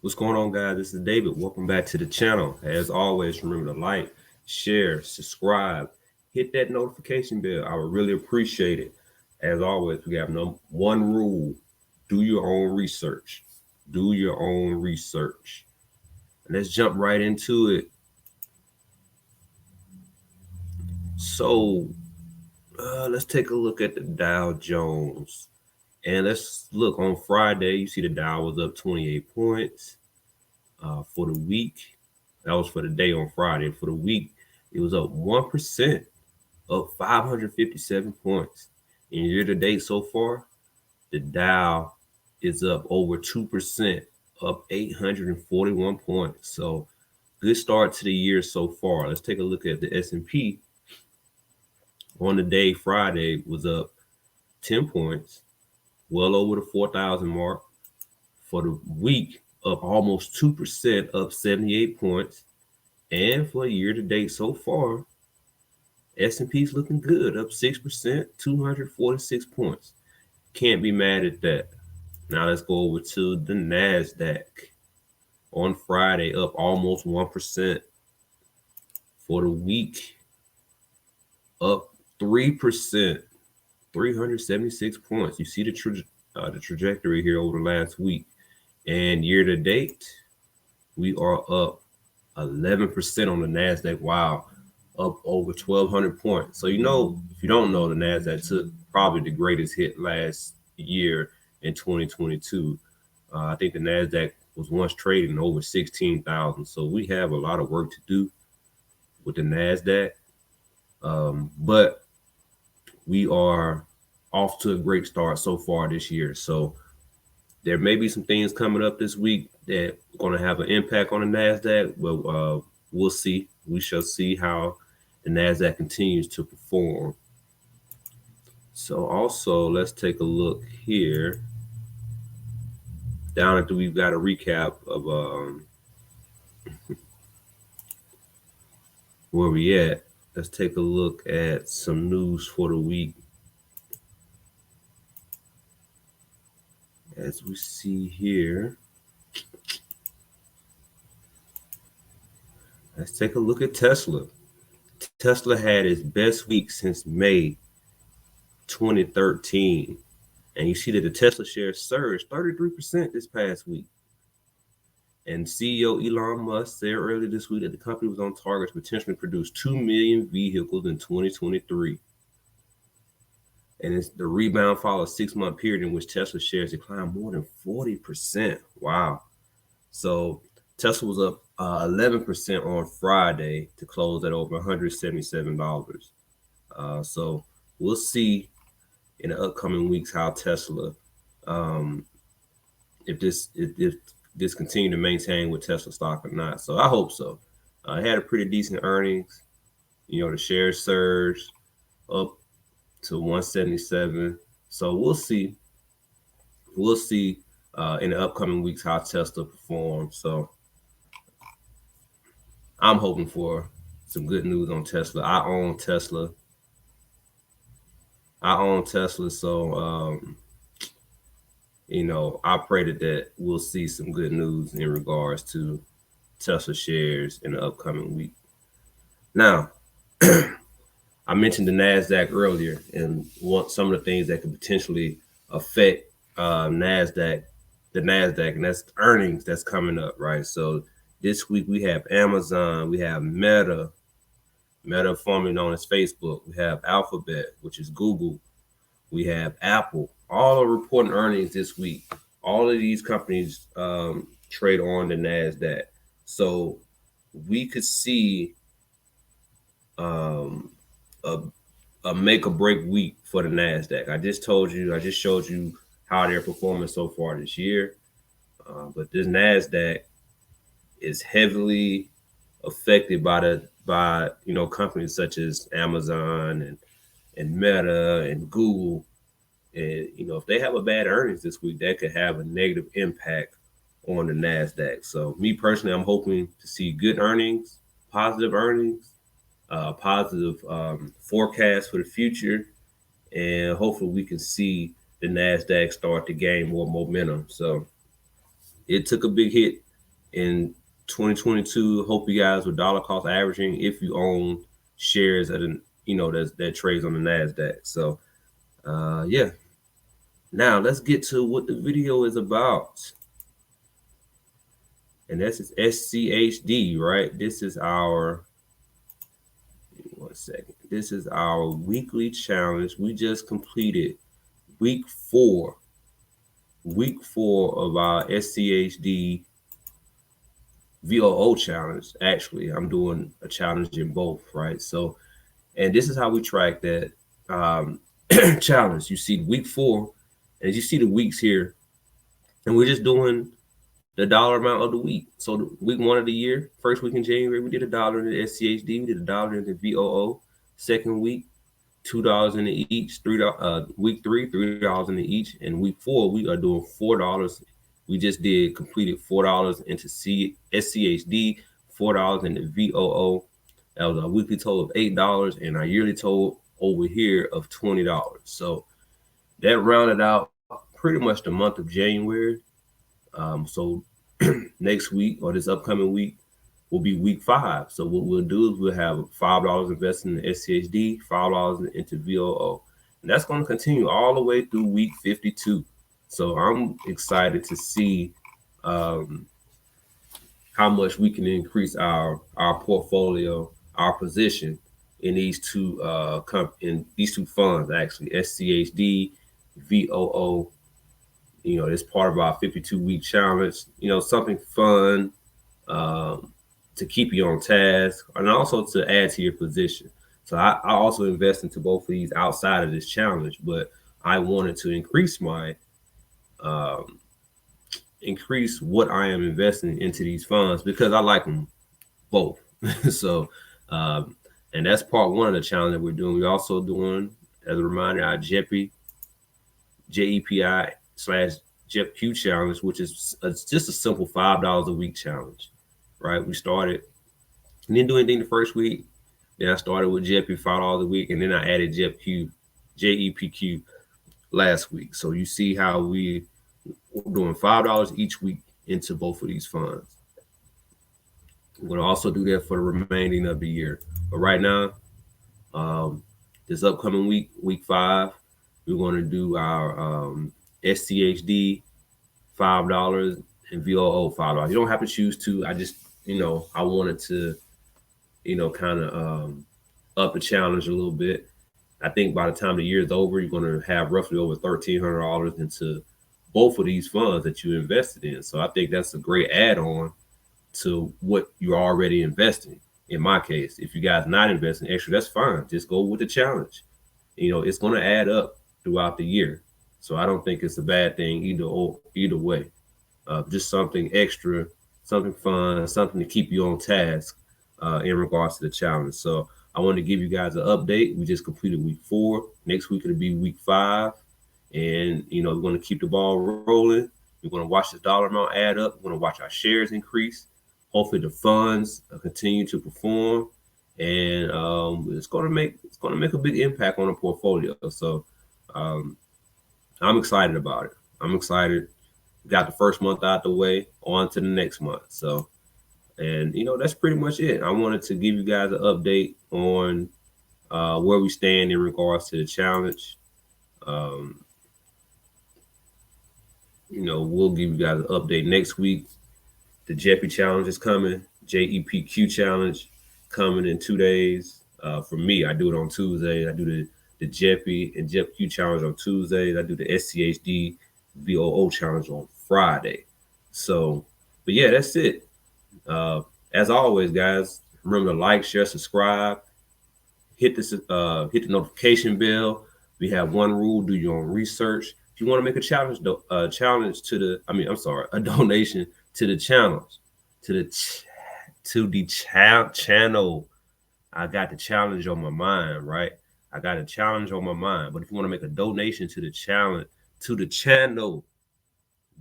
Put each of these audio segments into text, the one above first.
What's going on, guys? This is David. Welcome back to the channel. As always, remember to like, share, subscribe, hit that notification bell. I would really appreciate it. As always, we have one rule: do your own research. Do your own research. And let's jump right into it. So, let's take a look at the Dow Jones. And let's look on Friday. You see the Dow was up 28 points. For the week, that was for the day on Friday. For the week, it was up 1%, up 557 points. And year to date so far, the Dow is up over 2%, up 841 points. So good start to the year so far. Let's take a look at the S&P. On the day, Friday, was up 10 points, well over the 4,000 mark. For the week, up almost 2%, up 78 points. And for year to date so far, S&P's looking good, up 6%, 246 points. Can't be mad at that. Now let's go over to the NASDAQ. On Friday, up almost 1%. For the week, up 3%, 376 points. You see the trajectory here over the last week. And year to date, we are up 11% on the NASDAQ. Wow, up over 1,200 points. So, if you don't know, the NASDAQ took probably the greatest hit last year in 2022. I think the NASDAQ was once trading over 16,000. So we have a lot of work to do with the NASDAQ. But we are off to a great start so far this year. So there may be some things coming up this week that are going to have an impact on the NASDAQ, but we'll see. We shall see how the NASDAQ continues to perform. So also, let's take a look here. Down after we've got a recap of where we at. Let's take a look at some news for the week. As we see here, let's take a look at Tesla. Tesla had its best week since May 2013. And you see that the Tesla shares surged 33% this past week. And CEO Elon Musk said earlier this week that the company was on target to potentially produce 2 million vehicles in 2023. And it's the rebound followed a 6-month period in which Tesla shares declined more than 40%. Wow. So Tesla was up 11% on Friday to close at over $177. So we'll see in the upcoming weeks how Tesla, if this continue to maintain with Tesla stock or not. So I hope so. It had a pretty decent earnings. The shares surged up to 177. So we'll see. We'll see in the upcoming weeks how Tesla performs. So I'm hoping for some good news on Tesla. I own Tesla. So I pray that we'll see some good news in regards to Tesla shares in the upcoming week. Now, I mentioned the NASDAQ earlier, and some of the things that could potentially affect the NASDAQ, and that's earnings that's coming up, right? So this week we have Amazon, we have Meta formerly known as Facebook, we have Alphabet, which is Google, we have Apple. All are reporting earnings this week. All of these companies trade on the NASDAQ. So we could see a make or break week for the NASDAQ. I just showed you how they're performing so far this year. But this NASDAQ is heavily affected by companies such as Amazon and Meta and Google. And if they have a bad earnings this week, that could have a negative impact on the NASDAQ. So me personally, I'm hoping to see good earnings, positive earnings, positive forecast for the future, and hopefully we can see the NASDAQ start to gain more momentum. So it took a big hit in 2022. Hope you guys were dollar cost averaging if you own shares at an that trades on the Nasdaq. So yeah. Now let's get to what the video is about. And that's SCHD, right? This is our 1 second. This is our weekly challenge. We just completed week 4. Week 4 of our SCHD VOO challenge. Actually, I'm doing a challenge in both, right? So, and this is how we track that challenge. You see week 4, and you see the weeks here, and we're just doing the dollar amount of the week. So the week 1 of the year, first week in January, we did $1 in the SCHD, we did $1 in the VOO. Second week, $2 in the each. Week 3, $3 in the each, and week 4 we are doing $4. We just completed $4 into SCHD, $4 in the VOO. That was a weekly total of $8, and our yearly total over here of $20. So that rounded out pretty much the month of January. So next week, or this upcoming week, will be week 5. So what we'll do is we'll have $5 invested in the SCHD, $5 into VOO. And that's going to continue all the way through week 52. So I'm excited to see how much we can increase our portfolio, our position in these two funds, actually, SCHD, VOO. It's part of our 52-week challenge. Something fun to keep you on task, and also to add to your position. So I also invest into both of these outside of this challenge, but I wanted to increase what I am investing into these funds because I like them both. So, and that's part 1 of the challenge that we're doing. We're also doing, as a reminder, our JEPI/JEPQ challenge, which is just a simple $5 a week challenge, right? We started, didn't do anything the first week. Then I started with JEPI $5 a week, and then I added JEPQ last week. So you see how we're doing $5 each week into both of these funds. We're going to also do that for the remaining of the year. But right now, this upcoming week, week 5, we're going to do our SCHD $5 and VOO $5. You don't have to choose 2. I just, I wanted to, kind of up the challenge a little bit. I think by the time the year is over, you're going to have roughly over $1,300 into both of these funds that you invested in. So I think that's a great add-on to what you're already investing. In my case, if you guys not investing extra, that's fine. Just go with the challenge. It's going to add up throughout the year. So I don't think it's a bad thing either way. Just something extra, something fun, something to keep you on task in regards to the challenge. So I wanted to give you guys an update. We just completed week 4. Next week it'll be week 5. And, we're going to keep the ball rolling. We're going to watch the dollar amount add up. We're going to watch our shares increase. Hopefully the funds continue to perform. And it's going to make a big impact on the portfolio. So I'm excited about it. I'm excited. Got the first month out the way, on to the next month. So, and that's pretty much it. I wanted to give you guys an update on where we stand in regards to the challenge. We'll give you guys an update next week. The JEPI challenge is coming. JEPQ challenge coming in 2 days. For me, I do it on Tuesday. I do the JEPI and JEPQ challenge on Tuesdays. I do the SCHD VOO challenge on Friday. So, but yeah, that's it. As always, guys, remember to like, share, subscribe, hit the notification bell. We have one rule: do your own research. If you want to make a a donation to the challenge, channel. I got the challenge on my mind, right? I got a challenge on my mind. But if you want to make a donation to the challenge,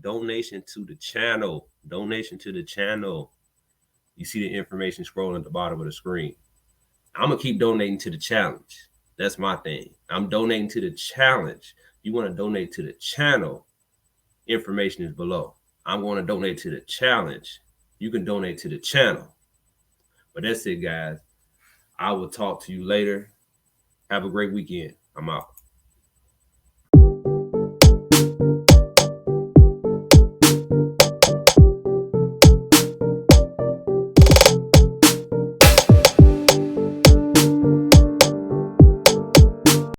donation to the channel. You see the information scrolling at the bottom of the screen. I'm going to keep donating to the challenge. That's my thing. I'm donating to the challenge. You want to donate to the channel, information is below. I'm going to donate to the challenge. you can donate to the channel. But that's it, guys. I will talk to you later. Have a great weekend. I'm out.